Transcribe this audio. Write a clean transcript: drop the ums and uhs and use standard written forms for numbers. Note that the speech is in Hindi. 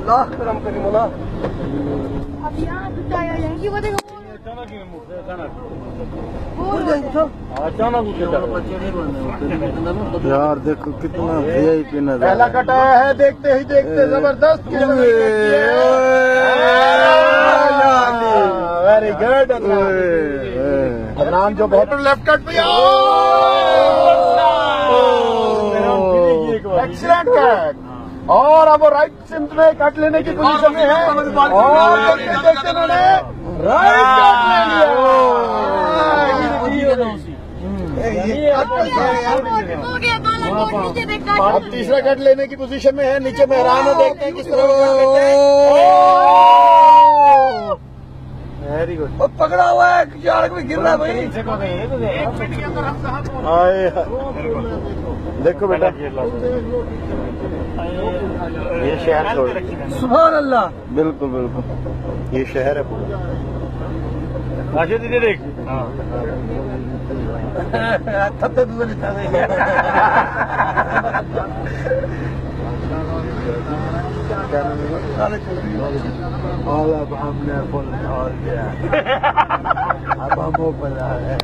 लाख करम करी मोला अब यहाँ बताया जाएंगी वो देखो यार देखो कितना वीआईपी नजर पहला कटाया है, देखते ही देखते जबरदस्त वेरी गुड नारान जो बहुत लेफ्ट कट पे एक्सीलेंट कैट और अब वो राइट सिम्स में कट लेने की पोजीशन में है और देखते देखते उन्होंने राइट कट ले लिया। अब तीसरा कट लेने की पोजीशन में है, नीचे मेहरान है, देखते हैं किस तरह वेरी गुड। और पकड़ा हुआ है, चालक भी गिर रहा है भाई। देखो बेटा ये शहर छोड़, सुभान अल्लाह, बिल्कुल बिल्कुल ये शहर है पूरा। दीदी देख अब हमने फुल और गया अब हम वो बना है।